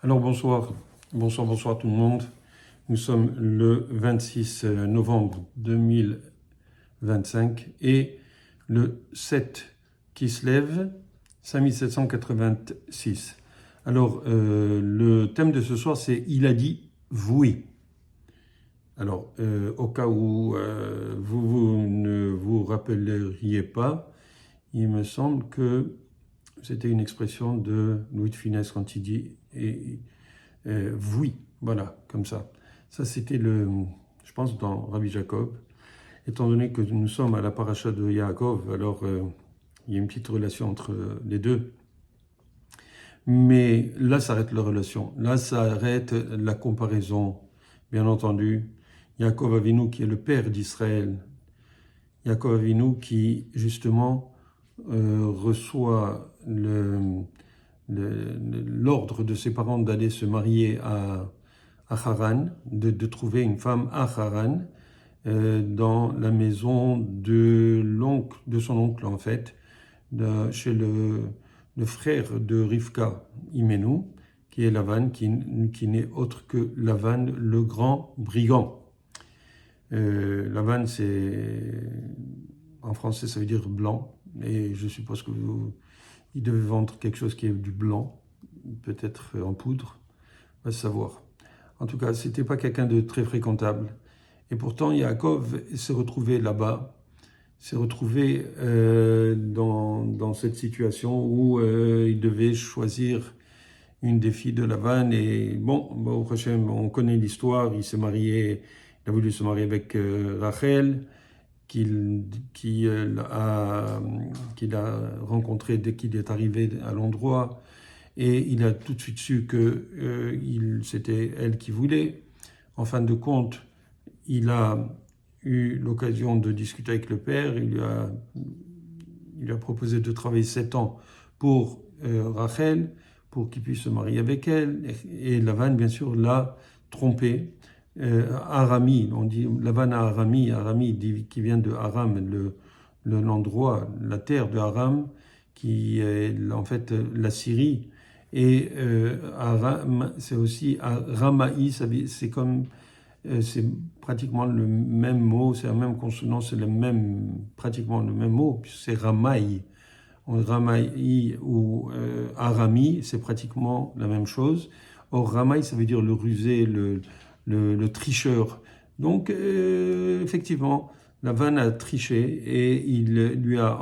Alors bonsoir tout le monde. Nous sommes le 26 novembre 2025 et le 7 Kislev 5786. Alors le thème de ce soir c'est il a dit oui. Alors au cas où vous ne vous rappelleriez pas, il me semble que c'était une expression de Louis de Funès quand il dit oui, voilà, comme ça. Ça, c'était je pense, dans Rabbi Jacob. Étant donné que nous sommes à la paracha de Yaakov, alors il y a une petite relation entre les deux. Mais là s'arrête la relation. Là s'arrête la comparaison. Bien entendu, Yaakov Avinu qui est le père d'Israël. Yaakov Avinu qui, justement, reçoit l'ordre de ses parents d'aller se marier à Haran, de trouver une femme à Haran, dans la maison de son oncle en fait, chez le frère de Rivka, Imenu, qui est Lavan, qui n'est autre que Lavan le grand brigand. Lavan, en français ça veut dire blanc, et je suppose que il devait vendre quelque chose qui est du blanc, peut-être en poudre, on va savoir. En tout cas, c'était pas quelqu'un de très fréquentable. Et pourtant, Yaakov s'est retrouvé là-bas, s'est retrouvé dans cette situation où il devait choisir une des filles de Lavan. Et bon, au prochain, on connaît l'histoire, il a voulu se marier avec Rachel, qu'il a rencontré dès qu'il est arrivé à l'endroit, et il a tout de suite su que c'était elle qui voulait. En fin de compte, il a eu l'occasion de discuter avec le père, il lui a proposé de travailler 7 ans pour Rachel, pour qu'il puisse se marier avec elle, et Lavan, bien sûr, l'a trompé. Arami, on dit Lavan à Arami qui vient de Aram, l'endroit, la terre de Aram, qui est en fait la Syrie, et Aram, c'est aussi Ramaï, c'est pratiquement le même mot, c'est la même consonance, c'est pratiquement le même mot, c'est Ramaï. Ramaï ou Arami, c'est pratiquement la même chose. Or, Ramaï, ça veut dire le rusé, le tricheur. Donc, effectivement, Lavan a triché et il lui a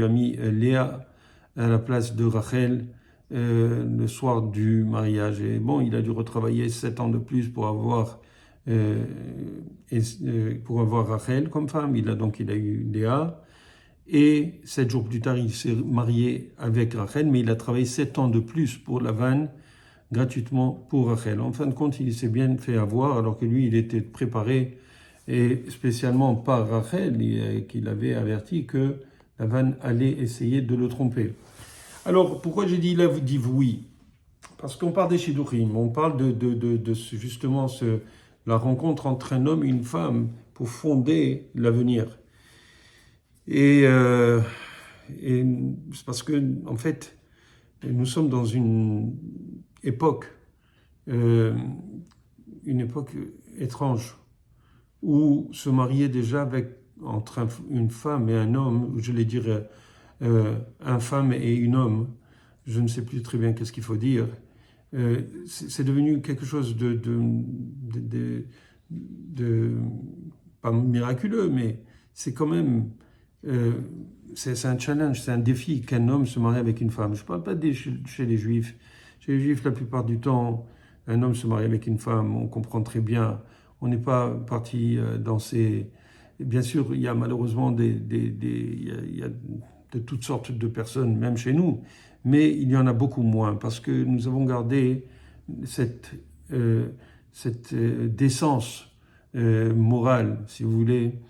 mis Léa à la place de Rachel le soir du mariage. Et bon, il a dû retravailler 7 ans de plus pour avoir Rachel comme femme. Il a eu Léa. Et 7 jours plus tard, il s'est marié avec Rachel, mais il a travaillé 7 ans de plus pour Lavan, gratuitement pour Rachel. En fin de compte, il s'est bien fait avoir, alors que lui, il était préparé, et spécialement par Rachel, qu'il avait averti que Lavan allait essayer de le tromper. Alors, pourquoi j'ai dit là, vous dites oui? Parce qu'on parle des Shidduchim, on parle de justement la rencontre entre un homme et une femme pour fonder l'avenir. Et c'est parce que, en fait, nous sommes dans une époque étrange, où se marier déjà entre une femme et un homme, je vais dire une femme et un homme, je ne sais plus très bien qu'est-ce qu'il faut dire, c'est devenu quelque chose de pas miraculeux, mais c'est quand même, c'est un challenge, c'est un défi qu'un homme se marie avec une femme. Je ne parle pas chez les Juifs. Chez les Juifs, la plupart du temps, un homme se marie avec une femme, on comprend très bien. On n'est pas parti dans ces... Bien sûr, il y a malheureusement il y a de toutes sortes de personnes, même chez nous, mais il y en a beaucoup moins, parce que nous avons gardé cette décence morale, si vous voulez,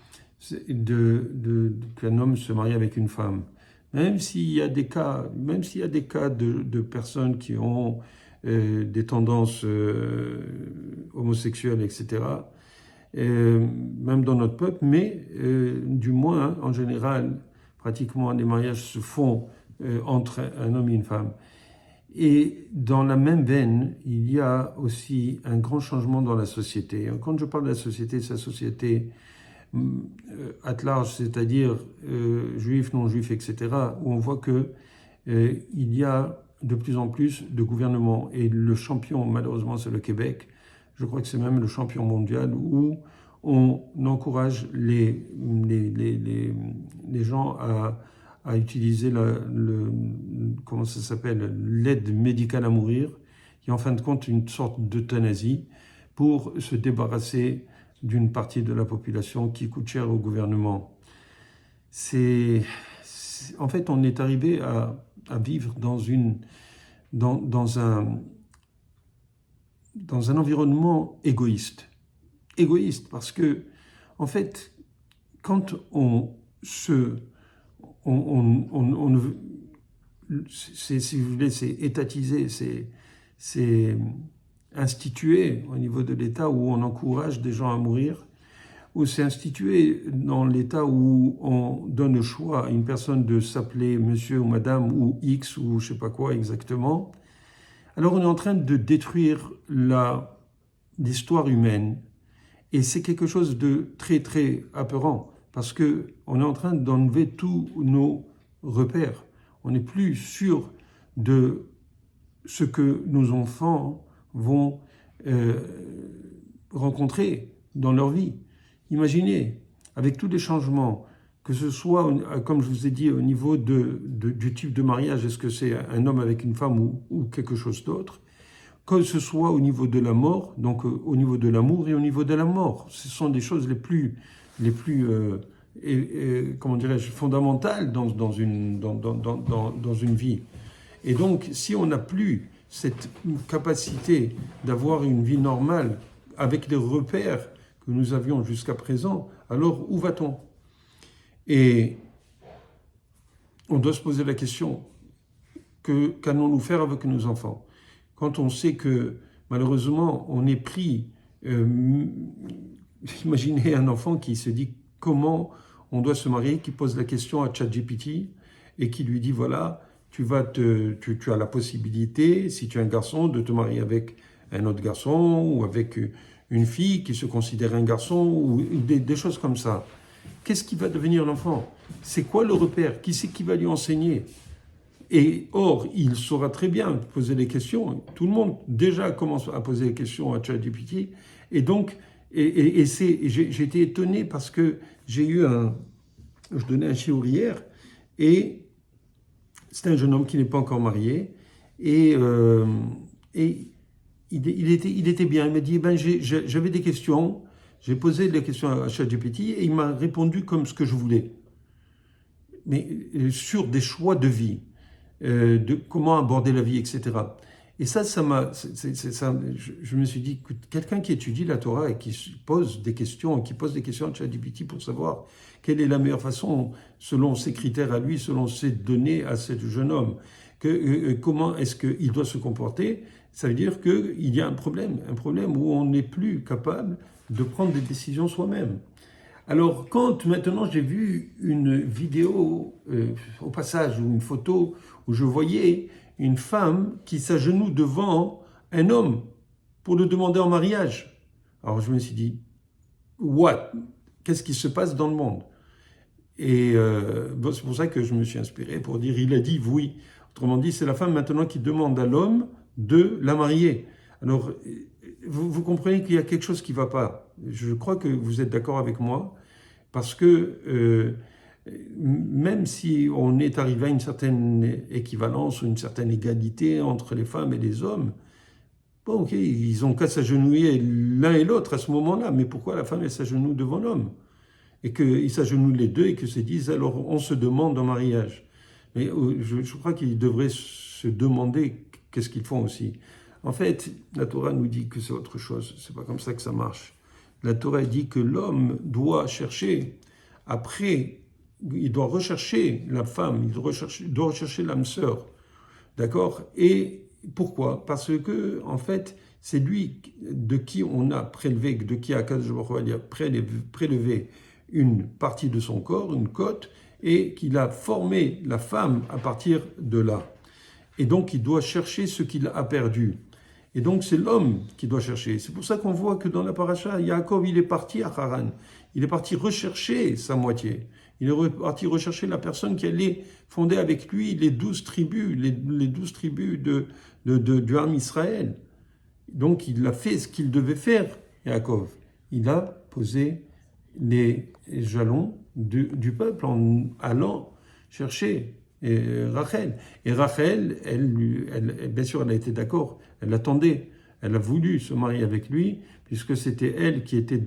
qu'un homme se marie avec une femme. Même s'il y a des cas de personnes qui ont des tendances homosexuelles, etc., même dans notre peuple, mais du moins, en général, pratiquement les mariages se font entre un homme et une femme. Et dans la même veine, il y a aussi un grand changement dans la société. Quand je parle de la société, c'est la société at large, c'est-à-dire juifs, non-juifs, etc., où on voit que il y a de plus en plus de gouvernements. Et le champion, malheureusement, c'est le Québec. Je crois que c'est même le champion mondial où on encourage les gens à utiliser comment ça s'appelle, l'aide médicale à mourir, qui est en fin de compte une sorte d'euthanasie pour se débarrasser d'une partie de la population qui coûte cher au gouvernement. En fait, on est arrivé à vivre dans un environnement égoïste. Égoïste parce que, en fait, quand si vous voulez, c'est étatisé, c'est institué au niveau de l'État où on encourage des gens à mourir, ou c'est institué dans l'État où on donne le choix à une personne de s'appeler monsieur ou madame ou X ou je sais pas quoi exactement, alors on est en train de détruire l'histoire humaine. Et c'est quelque chose de très très apeurant parce qu'on est en train d'enlever tous nos repères. On n'est plus sûr de ce que nos enfants vont rencontrer dans leur vie. Imaginez, avec tous les changements, que ce soit, comme je vous ai dit, au niveau du type de mariage, est-ce que c'est un homme avec une femme ou quelque chose d'autre, que ce soit au niveau de la mort, donc au niveau de l'amour et au niveau de la mort. Ce sont des choses les plus comment dirais-je, fondamentales dans une vie. Et donc, si on n'a plus cette capacité d'avoir une vie normale avec les repères que nous avions jusqu'à présent, alors où va-t-on? Et on doit se poser la question, qu'allons-nous faire avec nos enfants? Quand on sait que, malheureusement, on est pris... imaginez un enfant qui se dit comment on doit se marier, qui pose la question à ChatGPT et qui lui dit, voilà, tu as la possibilité, si tu es un garçon, de te marier avec un autre garçon ou avec une fille qui se considère un garçon ou des choses comme ça. Qu'est-ce qui va devenir l'enfant? C'est quoi le repère? Qui c'est qui va lui enseigner? Et or, il saura très bien poser des questions. Tout le monde déjà commence à poser des questions à ChatGPT. Et donc, j'ai été étonné parce que je donnais un shiur hier, et c'était un jeune homme qui n'est pas encore marié, et il était bien. Il m'a dit, j'avais des questions, j'ai posé des questions à ChatGPT, et il m'a répondu comme ce que je voulais. Mais sur des choix de vie. De comment aborder la vie, etc. Et ça m'a... Je me suis dit que quelqu'un qui étudie la Torah et qui pose des questions à ChatGPT pour savoir quelle est la meilleure façon, selon ses critères à lui, selon ses données à ce jeune homme, comment est-ce qu'il doit se comporter, ça veut dire qu'il y a un problème où on n'est plus capable de prendre des décisions soi-même. Alors, quand maintenant j'ai vu une vidéo au passage ou une photo où je voyais une femme qui s'agenouille devant un homme pour le demander en mariage, alors je me suis dit, what? Qu'est-ce qui se passe dans le monde? Et c'est pour ça que je me suis inspiré pour dire, il a dit oui. Autrement dit, c'est la femme maintenant qui demande à l'homme de la marier. Alors, vous comprenez qu'il y a quelque chose qui ne va pas. Je crois que vous êtes d'accord avec moi, parce que même si on est arrivé à une certaine équivalence ou une certaine égalité entre les femmes et les hommes, bon, ok, ils ont qu'à s'agenouiller l'un et l'autre à ce moment-là, mais pourquoi la femme elle s'agenouille devant l'homme? Et qu'ils s'agenouillent les deux et que se disent, alors on se demande en mariage. Mais je crois qu'ils devraient se demander qu'est-ce qu'ils font aussi. En fait, la Torah nous dit que c'est autre chose, c'est pas comme ça que ça marche. La Torah dit que l'homme doit chercher, après, il doit rechercher la femme, il doit rechercher l'âme sœur. D'accord? Et pourquoi? Parce que, en fait, c'est lui de qui on a prélevé, de qui Akadosh Baruch Hu a prélevé une partie de son corps, une côte, et qu'il a formé la femme à partir de là. Et donc, il doit chercher ce qu'il a perdu. Et donc, c'est l'homme qui doit chercher. C'est pour ça qu'on voit que dans la paracha, Yaakov, il est parti à Haran. Il est parti rechercher sa moitié. Il est parti rechercher la personne qui allait fonder avec lui les 12 tribus, les 12 tribus du Ham Israël. Donc, il a fait ce qu'il devait faire, Yaakov. Il a posé les jalons du peuple en allant chercher Rachel. Et Rachel, bien sûr, elle a été d'accord, elle l'attendait, elle a voulu se marier avec lui, puisque c'était elle qui était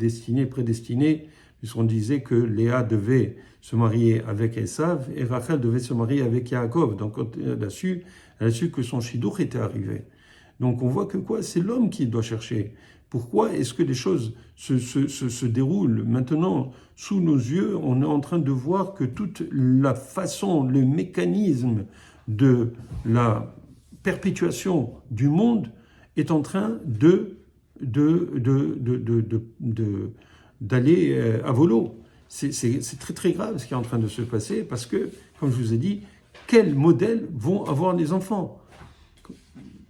prédestinée, puisqu'on disait que Léa devait se marier avec Esav et Rachel devait se marier avec Yaakov. Donc quand elle a su que son shidduch était arrivé. Donc on voit que quoi, c'est l'homme qui doit chercher. Pourquoi est-ce que les choses se déroulent maintenant sous nos yeux? On est en train de voir que toute la façon, le mécanisme de la perpétuation du monde est en train d'aller à volo. C'est très très grave ce qui est en train de se passer parce que, comme je vous ai dit, quels modèles vont avoir les enfants?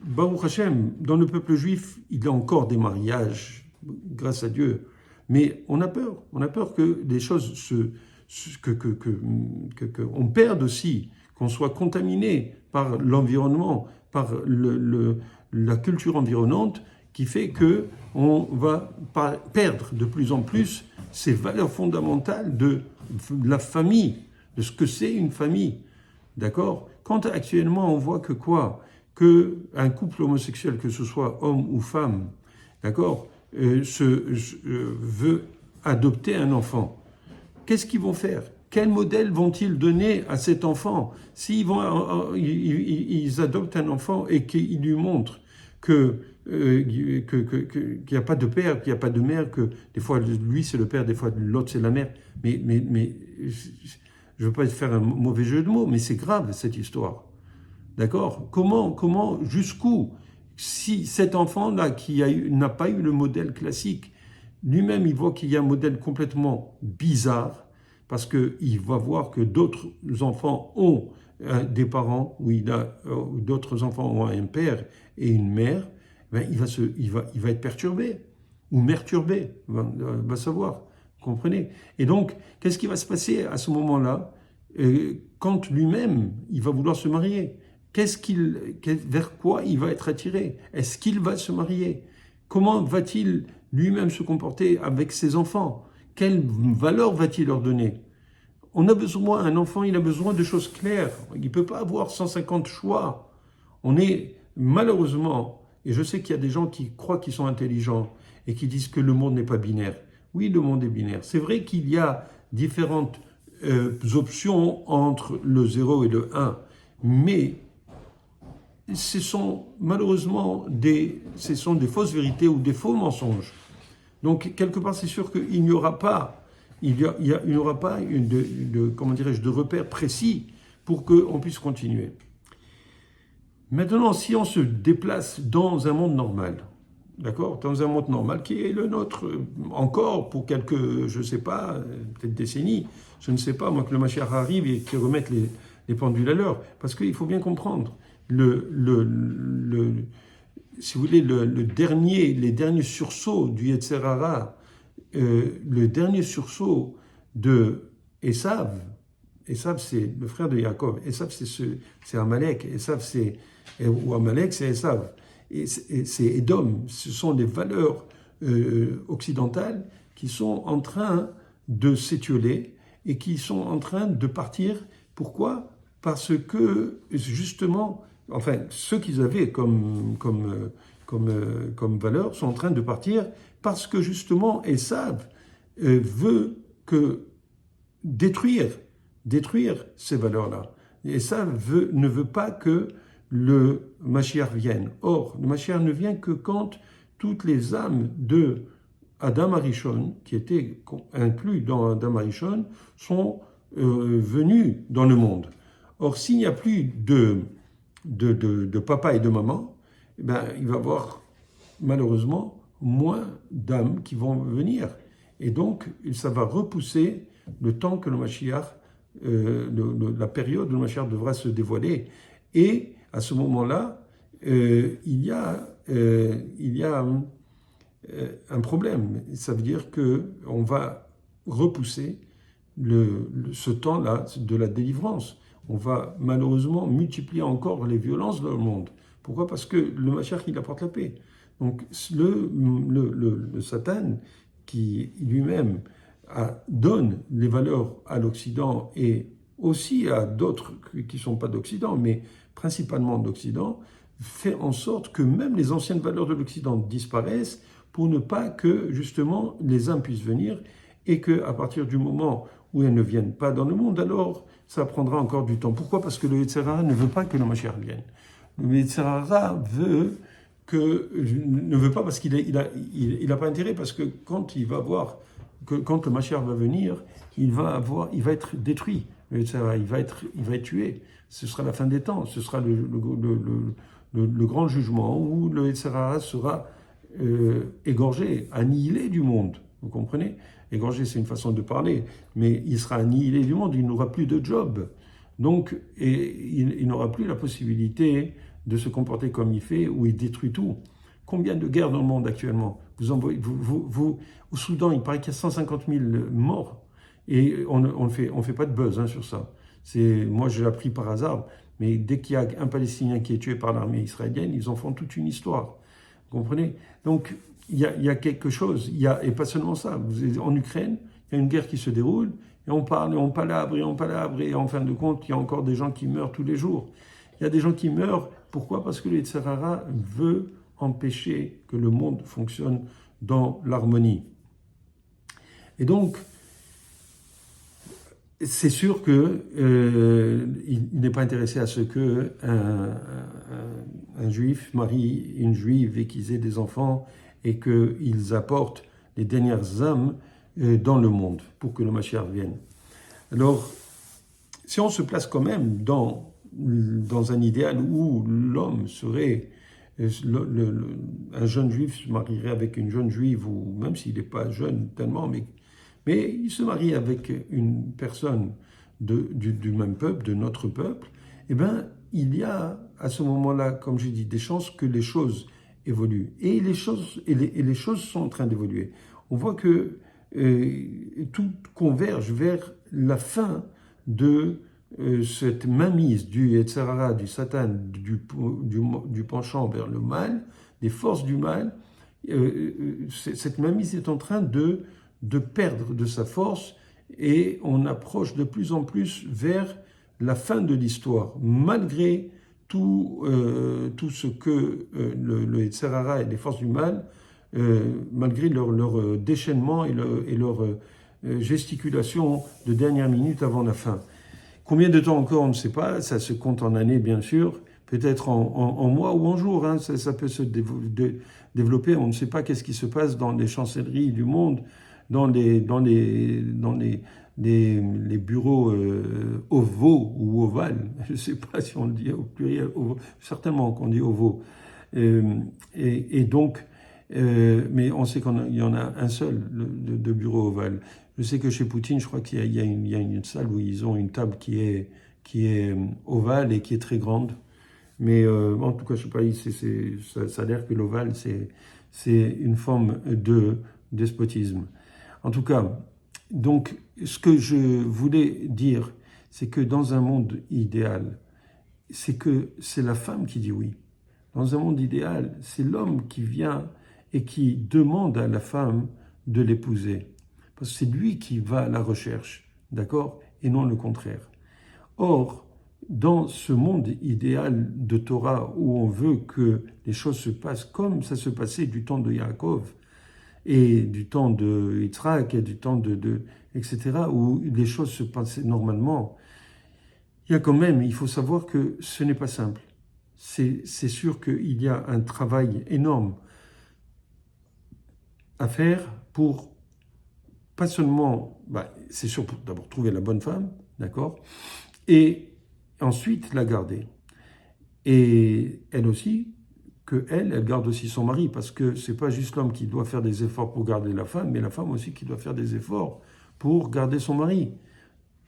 Baruch Hashem, dans le peuple juif, il y a encore des mariages, grâce à Dieu. Mais on a peur que les choses qu'on perde aussi, qu'on soit contaminé par l'environnement, par la culture environnante, qui fait qu'on va perdre de plus en plus ces valeurs fondamentales de la famille, de ce que c'est une famille. D'accord? Quand actuellement on voit que quoi? Qu'un couple homosexuel, que ce soit homme ou femme, d'accord, veut adopter un enfant. Qu'est-ce qu'ils vont faire? Quel modèle vont-ils donner à cet enfant? S'ils ils adoptent un enfant et qu'ils lui montrent qu'il n'y a pas de père, qu'il n'y a pas de mère, que des fois lui c'est le père, des fois l'autre c'est la mère. Mais je ne veux pas faire un mauvais jeu de mots, mais c'est grave cette histoire. D'accord? Comment, jusqu'où? Si cet enfant-là, qui n'a pas eu le modèle classique, lui-même, il voit qu'il y a un modèle complètement bizarre, parce qu'il va voir que d'autres enfants ont des parents, ou d'autres enfants ont un père et une mère, ben il va être perturbé, ou merturbé, va savoir, vous comprenez? Et donc, qu'est-ce qui va se passer à ce moment-là, quand lui-même, il va vouloir se marier? Vers quoi il va être attiré? Est-ce qu'il va se marier? Comment va-t-il lui-même se comporter avec ses enfants? Quelle valeur va-t-il leur donner? Un enfant, il a besoin de choses claires. Il ne peut pas avoir 150 choix. On est malheureusement, et je sais qu'il y a des gens qui croient qu'ils sont intelligents et qui disent que le monde n'est pas binaire. Oui, le monde est binaire. C'est vrai qu'il y a différentes options entre le 0 et le 1, mais ce sont malheureusement des fausses vérités ou des faux mensonges. Donc, quelque part, c'est sûr qu'il n'y aura pas, comment dirais-je, de repères précis pour qu'on puisse continuer. Maintenant, si on se déplace dans un monde normal, d'accord, dans un monde normal qui est le nôtre encore pour quelques, je ne sais pas, peut-être décennies, je ne sais pas, moi que le Mashiach arrive et qu'il remette les pendules à l'heure, parce qu'il faut bien comprendre, si vous voulez, les derniers sursauts du Yetzer Hara, le dernier sursaut de Esav, c'est le frère de Yaakov, Esav c'est Amalek, ou Amalek c'est Esav, et c'est Édom, ce sont des valeurs occidentales qui sont en train de s'étioler et qui sont en train de partir. Pourquoi? Parce que justement, enfin, ceux qu'ils avaient comme valeur sont en train de partir parce que justement Esav veut détruire ces valeurs-là. Esav ne veut pas que le Mashiach vienne. Or, le Mashiach ne vient que quand toutes les âmes de Adam Arishon, qui étaient inclus dans Adam Arishon, sont venues dans le monde. Or, s'il n'y a plus de papa et de maman, eh ben, il va y avoir malheureusement moins d'âmes qui vont venir. Et donc, ça va repousser le temps que le Mashiach, la période où le Mashiach devra se dévoiler. Et à ce moment-là, il y a un problème. Ça veut dire qu'on va repousser ce temps-là de la délivrance. On va malheureusement multiplier encore les violences dans le monde. Pourquoi? Parce que le Mashiach, il apporte la paix. Donc le Satan, qui lui-même donne les valeurs à l'Occident et aussi à d'autres qui ne sont pas d'Occident, mais principalement d'Occident, fait en sorte que même les anciennes valeurs de l'Occident disparaissent pour ne pas que, justement, les âmes puissent venir et qu'à partir du moment où elles ne viennent pas dans le monde, alors ça prendra encore du temps. Pourquoi? Parce que le Yetzer Hara ne veut pas que le Mashiach vienne. Le Yetzer Hara ne veut pas parce qu'il n'a pas intérêt, parce que quand il va voir, quand le Mashiach va venir, il va être détruit. Le Yetzer Hara, il va être tué. Ce sera la fin des temps. Ce sera le grand jugement où le Yetzer Hara sera égorgé, annihilé du monde. Vous comprenez? Égorgé, c'est une façon de parler, mais il sera annihilé du monde, il n'aura plus de job. Donc, il n'aura plus la possibilité de se comporter comme il fait, où il détruit tout. Combien de guerres dans le monde actuellement? Au Soudan, il paraît qu'il y a 150 000 morts, et on ne fait pas de buzz sur ça. Moi, je l'ai appris par hasard, mais dès qu'il y a un Palestinien qui est tué par l'armée israélienne, ils en font toute une histoire. Vous comprenez? Donc, il y a quelque chose, et pas seulement ça. En Ukraine, il y a une guerre qui se déroule, et on parle, et on palabre, et en fin de compte, il y a encore des gens qui meurent tous les jours. Il y a des gens qui meurent, pourquoi? Parce que le Yetzer Hara veut empêcher que le monde fonctionne dans l'harmonie. Et donc, c'est sûr qu'il n'est pas intéressé à ce que un juif marie une juive et qu'ils aient des enfants et qu'ils apportent les dernières âmes dans le monde pour que le Mashiach vienne. Alors, si on se place quand même dans un idéal où l'homme serait, un jeune juif se marierait avec une jeune juive, ou même s'il n'est pas jeune tellement, mais il se marie avec une personne du même peuple, de notre peuple, eh bien, il y a à ce moment-là, comme je dis, des chances que les choses évoluent. Et les choses sont en train d'évoluer. On voit que tout converge vers la fin de cette mainmise du Yetzer Hara, du Satan, du penchant vers le mal, des forces du mal. Cette mainmise est en train de perdre de sa force et on approche de plus en plus vers la fin de l'histoire, malgré tout ce que le Yetzer Hara et les forces du mal, malgré leur déchaînement et leur gesticulation de dernière minute avant la fin. Combien de temps encore, on ne sait pas, ça se compte en années bien sûr, peut-être en mois ou en jours, ça peut se développer, on ne sait pas qu'est-ce qui se passe dans les chancelleries du monde, dans les bureaux ovaux ou ovales, je ne sais pas si on le dit au pluriel, certainement qu'on dit ovaux. Et donc, mais on sait qu'il y en a un seul de bureau ovale. Je sais que chez Poutine, je crois qu'il y a une salle où ils ont une table qui est ovale et qui est très grande. Mais en tout cas, je ne sais pas, ça a l'air que l'ovale, c'est une forme de despotisme. En tout cas, donc, ce que je voulais dire, c'est que dans un monde idéal, c'est la femme qui dit oui. Dans un monde idéal, c'est l'homme qui vient et qui demande à la femme de l'épouser. Parce que c'est lui qui va à la recherche, d'accord? Et non le contraire. Or, dans ce monde idéal de Torah où on veut que les choses se passent comme ça se passait du temps de Yaakov, et du temps de Yitzhak et du temps etc., où les choses se passaient normalement, il faut savoir que ce n'est pas simple. C'est sûr qu'il y a un travail énorme à faire pour, pas seulement, c'est sûr pour d'abord trouver la bonne femme, d'accord, et ensuite la garder. Et elle aussi, elle garde aussi son mari, parce que c'est pas juste l'homme qui doit faire des efforts pour garder la femme, mais la femme aussi qui doit faire des efforts pour garder son mari.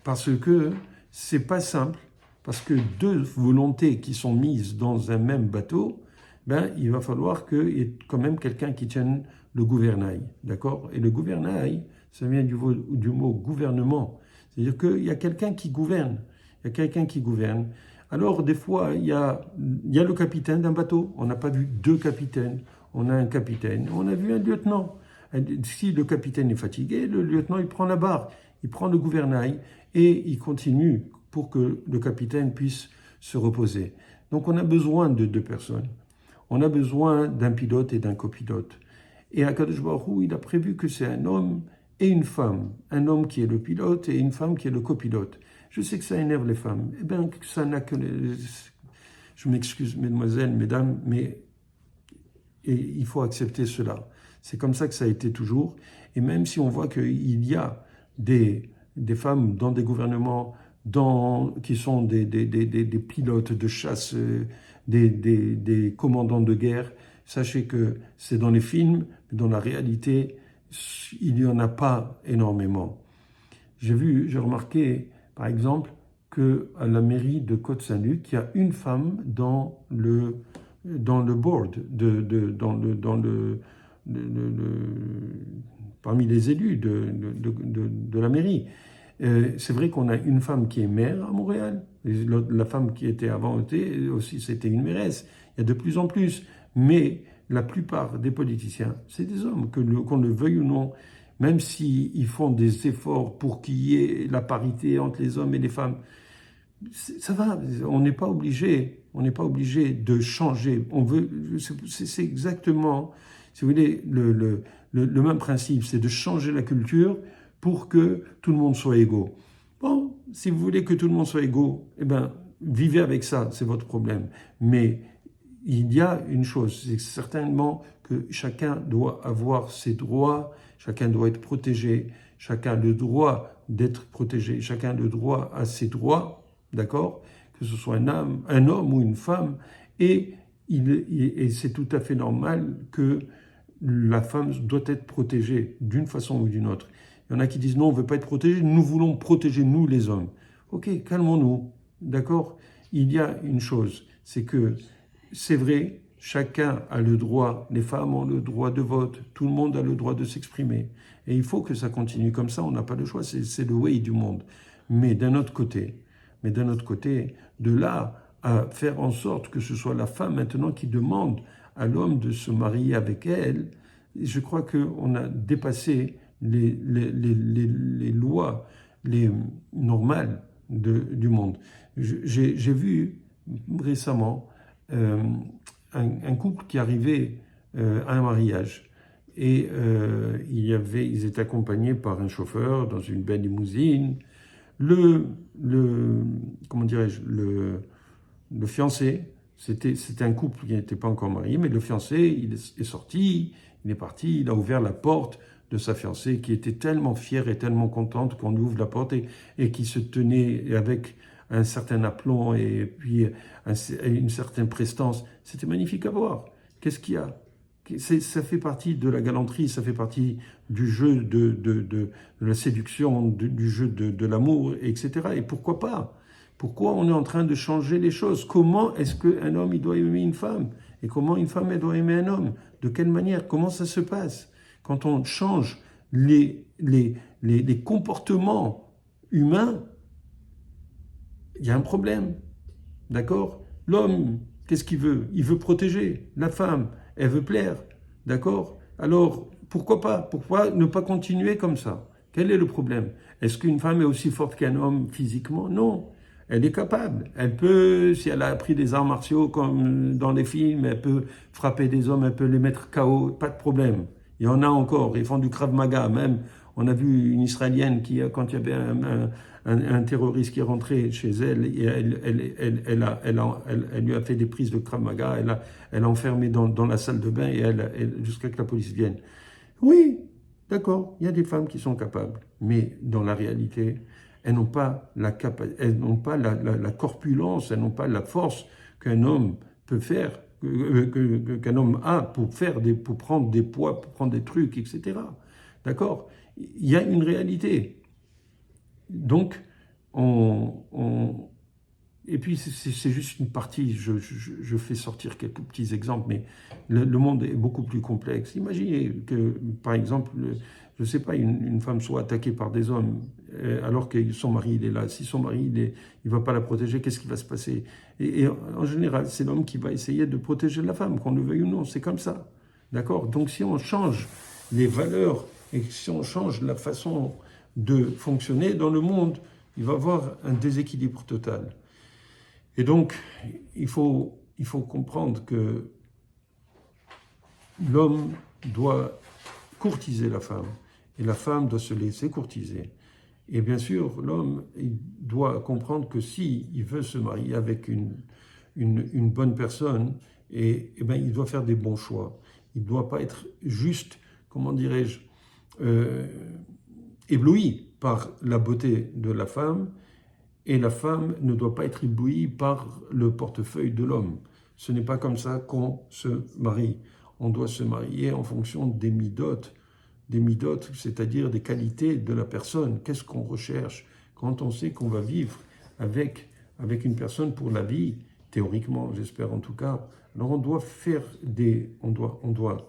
Parce que c'est pas simple parce que deux volontés qui sont mises dans un même bateau, ben, il va falloir qu'il y ait quand même quelqu'un qui tienne le gouvernail, d'accord? Et le gouvernail, ça vient du mot gouvernement, c'est-à-dire qu'il y a quelqu'un qui gouverne, il y a quelqu'un qui gouverne. Alors, des fois, il y a le capitaine d'un bateau. On n'a pas vu deux capitaines. On a un capitaine. On a vu un lieutenant. Si le capitaine est fatigué, le lieutenant, il prend la barre, il prend le gouvernail et il continue pour que le capitaine puisse se reposer. Donc, on a besoin de deux personnes. On a besoin d'un pilote et d'un copilote. Et Akadosh Baruch Hu, il a prévu que c'est un homme et une femme. Un homme qui est le pilote et une femme qui est le copilote. Je sais que ça énerve les femmes. Eh bien, ça n'a que... Je m'excuse, mesdemoiselles, mesdames, mais il faut accepter cela. C'est comme ça que ça a été toujours. Et même si on voit qu'il y a des femmes dans des gouvernements qui sont des pilotes de chasse, des commandants de guerre, sachez que c'est dans les films, mais dans la réalité, il n'y en a pas énormément. J'ai remarqué, par exemple, qu'à la mairie de Côte-Saint-Luc, il y a une femme dans le board, parmi les élus de la mairie. C'est vrai qu'on a une femme qui est maire à Montréal. La femme qui était avant aussi, c'était une mairesse. Il y a de plus en plus. Mais la plupart des politiciens, c'est des hommes, qu'on le veuille ou non. Même s'ils font des efforts pour qu'il y ait la parité entre les hommes et les femmes, ça va, on n'est pas obligé de changer. C'est exactement, si vous voulez, le même principe, c'est de changer la culture pour que tout le monde soit égaux. Bon, si vous voulez que tout le monde soit égaux, eh ben, vivez avec ça, c'est votre problème. Mais il y a une chose, c'est certainement que chacun doit avoir ses droits, chacun doit être protégé, chacun a le droit d'être protégé, chacun a le droit à ses droits, d'accord? Que ce soit un homme ou une femme, et c'est tout à fait normal que la femme doit être protégée d'une façon ou d'une autre. Il y en a qui disent non, on ne veut pas être protégé, nous voulons protéger nous les hommes. Ok, calmons-nous, d'accord? Il y a une chose, c'est que c'est vrai, chacun a le droit, les femmes ont le droit de vote, tout le monde a le droit de s'exprimer. Et il faut que ça continue comme ça, on n'a pas le choix, c'est le way du monde. Mais d'un autre côté, de là à faire en sorte que ce soit la femme maintenant qui demande à l'homme de se marier avec elle, je crois qu'on a dépassé les lois normales du monde. J'ai vu récemment un couple qui arrivait à un mariage et ils étaient accompagnés par un chauffeur dans une belle limousine. Comment dirais-je, le fiancé, c'était un couple qui n'était pas encore marié, mais le fiancé, il est sorti, il est parti, il a ouvert la porte de sa fiancée qui était tellement fière et tellement contente qu'on lui ouvre la porte et qui se tenait avec un certain aplomb et puis une certaine prestance. C'était magnifique à voir. Qu'est-ce qu'il y a? Ça fait partie de la galanterie, ça fait partie du jeu de la séduction, du jeu de l'amour, etc. Et pourquoi pas? Pourquoi on est en train de changer les choses? Comment est-ce qu'un homme il doit aimer une femme? Et comment une femme elle doit aimer un homme? De quelle manière? Comment ça se passe? Quand on change les comportements humains, il y a un problème. D'accord? L'homme, qu'est-ce qu'il veut? Il veut protéger. La femme, elle veut plaire. D'accord? Alors, pourquoi pas? Pourquoi ne pas continuer comme ça? Quel est le problème? Est-ce qu'une femme est aussi forte qu'un homme physiquement? Non. Elle est capable. Elle peut, si elle a appris des arts martiaux comme dans les films, elle peut frapper des hommes, elle peut les mettre KO, pas de problème. Il y en a encore, ils font du Krav Maga. Même, on a vu une Israélienne qui, quand il y avait un terroriste qui est rentré chez elle, et elle lui a fait des prises de Krav Maga, elle a enfermé dans la salle de bain et jusqu'à que la police vienne. Oui, d'accord, il y a des femmes qui sont capables, mais dans la réalité, elles n'ont pas la corpulence, elles n'ont pas la force qu'un homme peut faire, qu'un homme a pour prendre des poids, pour prendre des trucs, etc. D'accord? Il y a une réalité. Donc, Et puis, c'est juste une partie, je fais sortir quelques petits exemples, mais le monde est beaucoup plus complexe. Imaginez que, par exemple, je ne sais pas, une femme soit attaquée par des hommes alors que son mari il est là. Si son mari il va pas la protéger, qu'est-ce qui va se passer? Et en général, c'est l'homme qui va essayer de protéger la femme, qu'on le veuille ou non, c'est comme ça. D'accord? Donc si on change les valeurs et si on change la façon de fonctionner dans le monde, il va y avoir un déséquilibre total. Et donc, il faut comprendre que l'homme doit courtiser la femme et la femme doit se laisser courtiser. Et bien sûr, l'homme il doit comprendre que s'il veut se marier avec une bonne personne, ben, il doit faire des bons choix. Il ne doit pas être juste, comment dirais-je, ébloui par la beauté de la femme, et la femme ne doit pas être éblouie par le portefeuille de l'homme. Ce n'est pas comme ça qu'on se marie. On doit se marier en fonction des midotes, c'est-à-dire des qualités de la personne. Qu'est-ce qu'on recherche quand on sait qu'on va vivre avec une personne pour la vie, théoriquement, j'espère en tout cas. Alors on doit on doit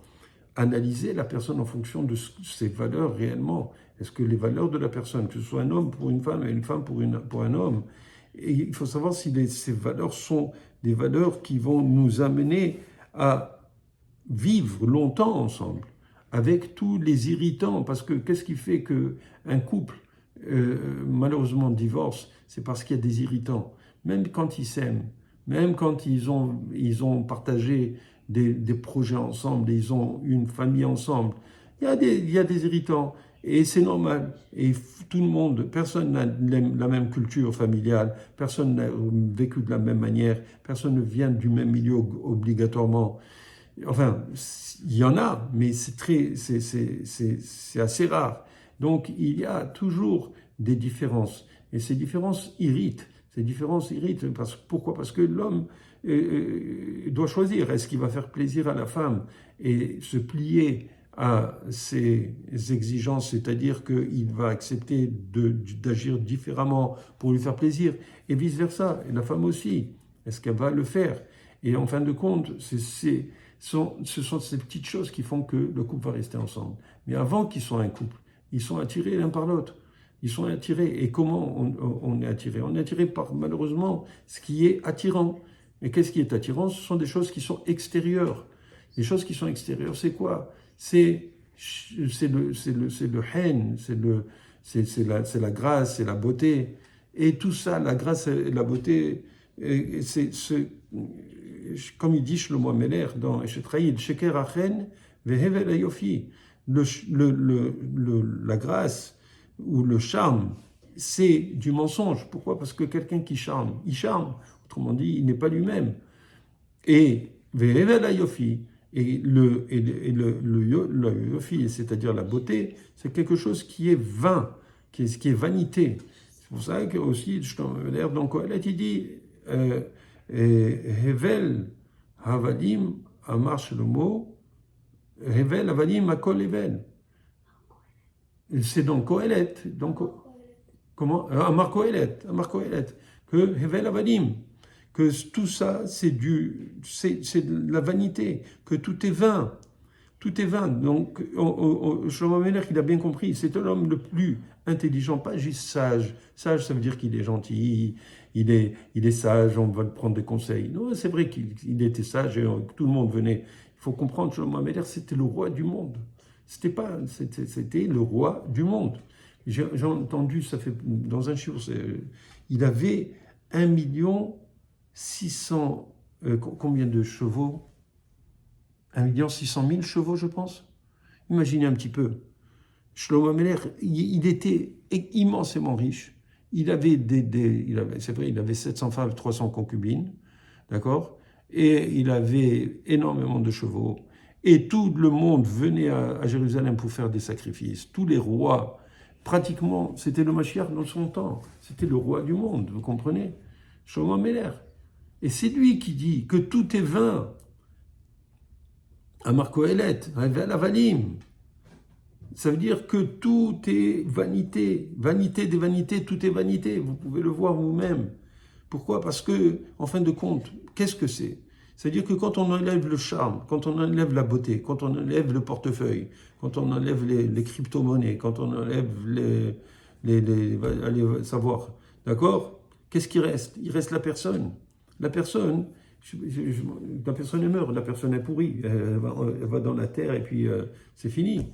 analyser la personne en fonction de ses valeurs réellement. Est-ce que les valeurs de la personne, que ce soit un homme pour une femme et une femme pour un homme, et il faut savoir si ces valeurs sont des valeurs qui vont nous amener à vivre longtemps ensemble, avec tous les irritants, parce que qu'est-ce qui fait qu'un couple, malheureusement, divorce? C'est parce qu'il y a des irritants. Même quand ils s'aiment, même quand ils ont partagé des projets ensemble, ils ont une famille ensemble, il y a des irritants. Et c'est normal. Et tout le monde, personne n'a la même culture familiale, personne n'a vécu de la même manière, personne ne vient du même milieu obligatoirement. Enfin, il y en a, mais c'est assez rare. Donc, il y a toujours des différences. Et ces différences irritent. Pourquoi? Parce que l'homme doit choisir. Est-ce qu'il va faire plaisir à la femme et se plier à ses exigences, c'est-à-dire qu'il va accepter d'agir différemment pour lui faire plaisir, et vice-versa, et la femme aussi. Est-ce qu'elle va le faire? Et en fin de compte, ce sont ces petites choses qui font que le couple va rester ensemble. Mais avant qu'ils soient un couple, ils sont attirés l'un par l'autre. Ils sont attirés. Et comment on est attiré? On est attiré par, malheureusement, ce qui est attirant. Et qu'est-ce qui est attirant? Ce sont des choses qui sont extérieures. Les choses qui sont extérieures, c'est quoi? C'est le haine, c'est la grâce, c'est la beauté. Et tout ça, la grâce et la beauté, comme il dit Shlomo Ameler dans Eshetraïd, Sheker Achen vehevel ayofi. La grâce ou le charme, c'est du mensonge. Pourquoi? Parce que quelqu'un qui charme, il charme. Autrement dit, il n'est pas lui-même. Et vehevel ayofi, et le yofi, c'est-à-dire la beauté, c'est quelque chose qui est vain, qui est vanité. C'est pour ça que aussi, dans Kohelet, il dit Hevel Havalim Amar Shlomo, Hevel Havalim Akol Hevel. C'est dans Kohelet, comment? Amar Kohelet, que Hevel Havalim, que tout ça, c'est de la vanité, que tout est vain. Tout est vain. Donc, Shlomo Ameler, il a bien compris, c'est l'homme le plus intelligent, pas juste sage. Sage, ça veut dire qu'il est gentil, il est sage, on va le prendre des conseils. Non, c'est vrai qu'il était sage et tout le monde venait. Il faut comprendre, Shlomo Ameler, c'était le roi du monde. C'était le roi du monde. J'ai entendu, ça fait dans un chiffre, il avait 1 600 000, combien de chevaux? 1 600 000 chevaux, je pense. Imaginez un petit peu. Shlomo Ameler, il était immensément riche. C'est vrai, il avait 700 femmes, 300 concubines, d'accord? Et il avait énormément de chevaux. Et tout le monde venait à Jérusalem pour faire des sacrifices. Tous les rois, pratiquement, c'était le Mashiach dans son temps. C'était le roi du monde, vous comprenez? Shlomo Ameler. Et c'est lui qui dit que tout est vain. Amar Kohelet, Hevel Havalim. Ça veut dire que tout est vanité. Vanité des vanités, tout est vanité. Vous pouvez le voir vous-même. Pourquoi? Parce que, en fin de compte, qu'est-ce que c'est? C'est-à-dire que quand on enlève le charme, quand on enlève la beauté, quand on enlève le portefeuille, quand on enlève les crypto-monnaies, quand on enlève allez savoir, d'accord? Qu'est-ce qui reste? Il reste la personne. La personne, la personne est meurt, la personne est pourrie, elle va dans la terre et puis c'est fini.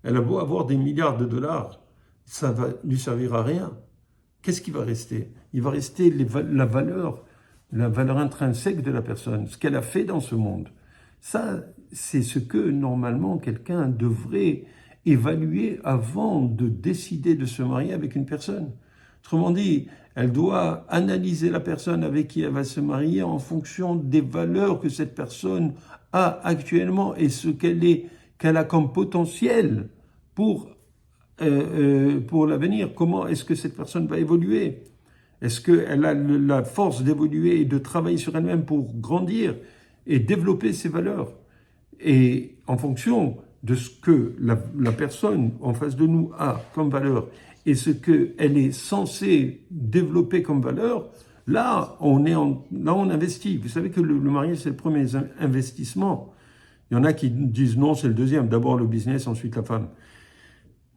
Elle a beau avoir des milliards de dollars, ça va lui servir à rien. Qu'est-ce qui va rester? Il va rester la valeur intrinsèque de la personne, ce qu'elle a fait dans ce monde. Ça, c'est ce que normalement quelqu'un devrait évaluer avant de décider de se marier avec une personne. Autrement dit, elle doit analyser la personne avec qui elle va se marier en fonction des valeurs que cette personne a actuellement et ce qu'elle a comme potentiel pour l'avenir. Comment est-ce que cette personne va évoluer? Est-ce qu'elle a la force d'évoluer et de travailler sur elle-même pour grandir et développer ses valeurs? Et en fonction de ce que la personne en face de nous a comme valeur et ce qu'elle est censée développer comme valeur, là, on investit. Vous savez que le mariage, c'est le premier investissement. Il y en a qui disent non, c'est le deuxième. D'abord le business, ensuite la femme.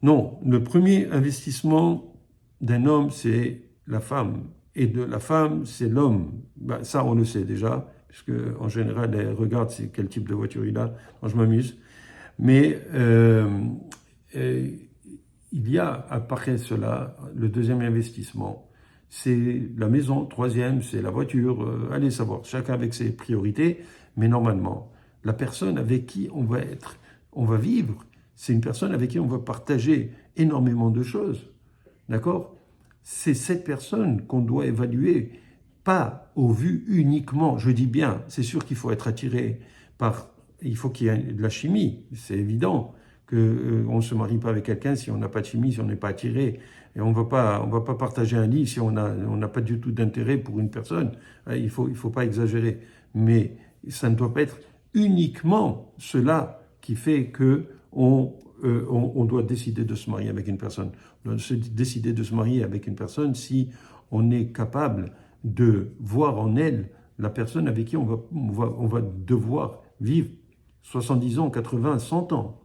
Non, le premier investissement d'un homme, c'est la femme. Et de la femme, c'est l'homme. Ben, ça, on le sait déjà, puisque en général, elle regarde quel type de voiture il a. Moi, je m'amuse. Mais il y a, après cela, le deuxième investissement, c'est la maison. Troisième, c'est la voiture. Allez savoir, chacun avec ses priorités. Mais normalement, la personne avec qui on va vivre, c'est une personne avec qui on va partager énormément de choses. D'accord? C'est cette personne qu'on doit évaluer, pas au vu uniquement. Je dis bien, c'est sûr qu'il faut être attiré par... Il faut qu'il y ait de la chimie, c'est évident qu'on ne se marie pas avec quelqu'un si on n'a pas de chimie, si on n'est pas attiré. Et on va pas partager un lit si on n'a pas du tout d'intérêt pour une personne. Il faut pas exagérer. Mais ça ne doit pas être uniquement cela qui fait que on doit décider de se marier avec une personne. On doit décider de se marier avec une personne si on est capable de voir en elle la personne avec qui on va devoir vivre 70 ans, 80, 100 ans.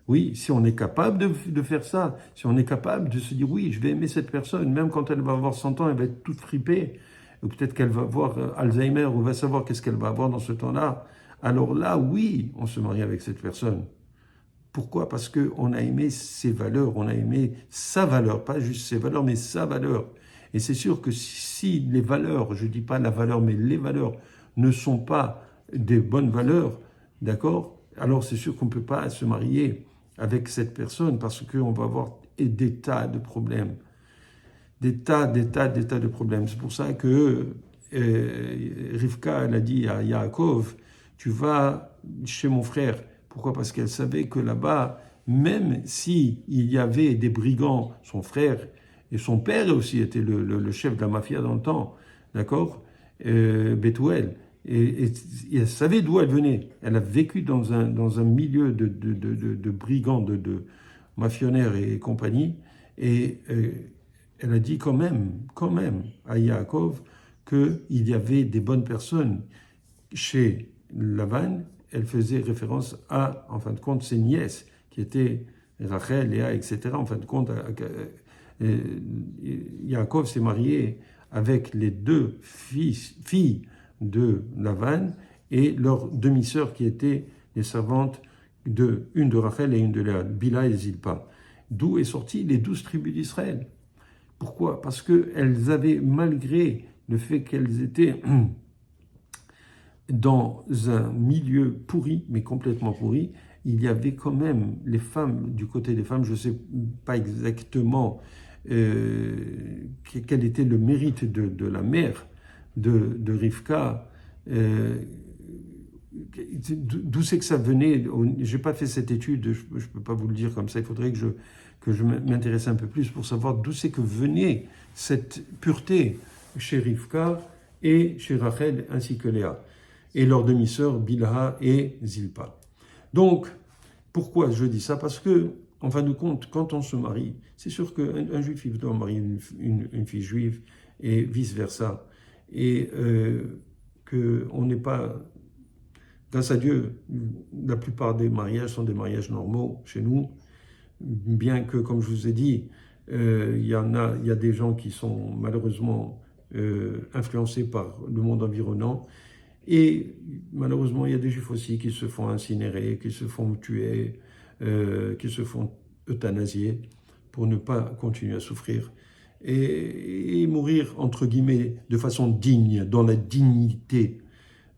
Oui, si on est capable de faire ça, si on est capable de se dire oui, je vais aimer cette personne, même quand elle va avoir 100 ans, elle va être toute fripée, ou peut-être qu'elle va avoir Alzheimer, ou va savoir qu'est-ce qu'elle va avoir dans ce temps-là. Alors là, oui, on se marie avec cette personne. Pourquoi? Parce qu'on a aimé ses valeurs, on a aimé sa valeur, pas juste ses valeurs, mais sa valeur. Et c'est sûr que si les valeurs, je ne dis pas la valeur, mais les valeurs ne sont pas des bonnes valeurs, d'accord? Alors c'est sûr qu'on ne peut pas se marier avec cette personne parce qu'on va avoir des tas de problèmes. Des tas de problèmes. C'est pour ça que Rivka, elle a dit à Yaakov, tu vas chez mon frère. Pourquoi? Parce qu'elle savait que là-bas, même s'il y avait des brigands, son frère et son père aussi était le chef de la mafia dans le temps, d'accord? Bethuel. Et elle savait d'où elle venait. Elle a vécu dans un milieu de brigands, de mafionnaires et compagnie. Et elle a dit quand même à Yaakov qu'il y avait des bonnes personnes chez Lavan. Elle faisait référence à, en fin de compte, ses nièces, qui étaient Rachel, Léa, etc. En fin de compte, Yaakov s'est marié avec les deux filles de Lavan et leurs demi-sœurs qui étaient les servantes une de Rachel et une de Léa, Bila et Zilpa. D'où est sorti les 12 tribus d'Israël. Pourquoi? Parce qu'elles avaient, malgré le fait qu'elles étaient dans un milieu pourri, mais complètement pourri, il y avait quand même les femmes, du côté des femmes, je ne sais pas exactement quel était le mérite de la mère de Rivka, d'où c'est que ça venait. Je n'ai pas fait cette étude, je ne peux pas vous le dire comme ça, il faudrait que je m'intéresse un peu plus pour savoir d'où c'est que venait cette pureté chez Rivka et chez Rachel ainsi que Léa, et leurs demi-sœurs Bilha et Zilpa. Donc, pourquoi je dis ça? Parce que, en fin de compte, quand on se marie, c'est sûr qu'un juif il doit marier une fille juive et vice-versa. et qu'on n'est pas... Grâce à Dieu, la plupart des mariages sont des mariages normaux chez nous, bien que, comme je vous ai dit, il y a des gens qui sont malheureusement influencés par le monde environnant, et malheureusement, il y a des juifs aussi qui se font incinérer, qui se font tuer, qui se font euthanasier pour ne pas continuer à souffrir et mourir, entre guillemets, de façon digne, dans la dignité.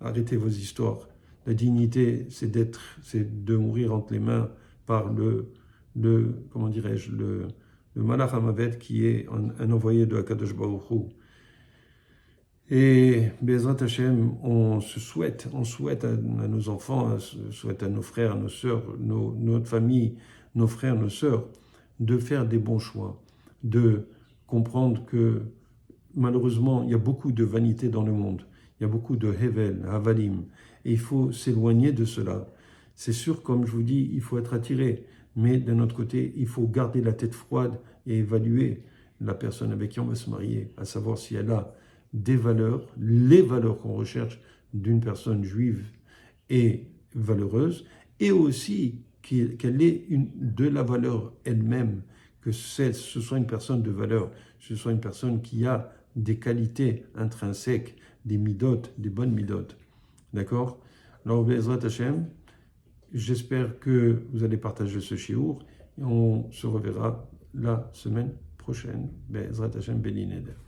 Arrêtez vos histoires. La dignité, c'est de mourir entre les mains par comment dirais-je, le Malach HaMavet, qui est un envoyé de Hakadosh Baruch Hu. Et Be'ezrat Hashem, on souhaite à nos enfants, on souhaite à nos frères, à nos sœurs, notre famille, nos frères, nos sœurs, de faire des bons choix, de comprendre que malheureusement, il y a beaucoup de vanité dans le monde, il y a beaucoup de Hevel, Havalim, et il faut s'éloigner de cela. C'est sûr, comme je vous dis, il faut être attiré, mais d'un autre côté, il faut garder la tête froide et évaluer la personne avec qui on va se marier, à savoir si elle a des valeurs, les valeurs qu'on recherche d'une personne juive et valeureuse, et aussi qu'elle ait de la valeur elle-même, que ce soit une personne de valeur, ce soit une personne qui a des qualités intrinsèques, des midotes, des bonnes midotes. D'accord? Alors, Be'ezrat Hashem, j'espère que vous allez partager ce shiur et on se reverra la semaine prochaine. Be'ezrat Hashem, Beni Neder.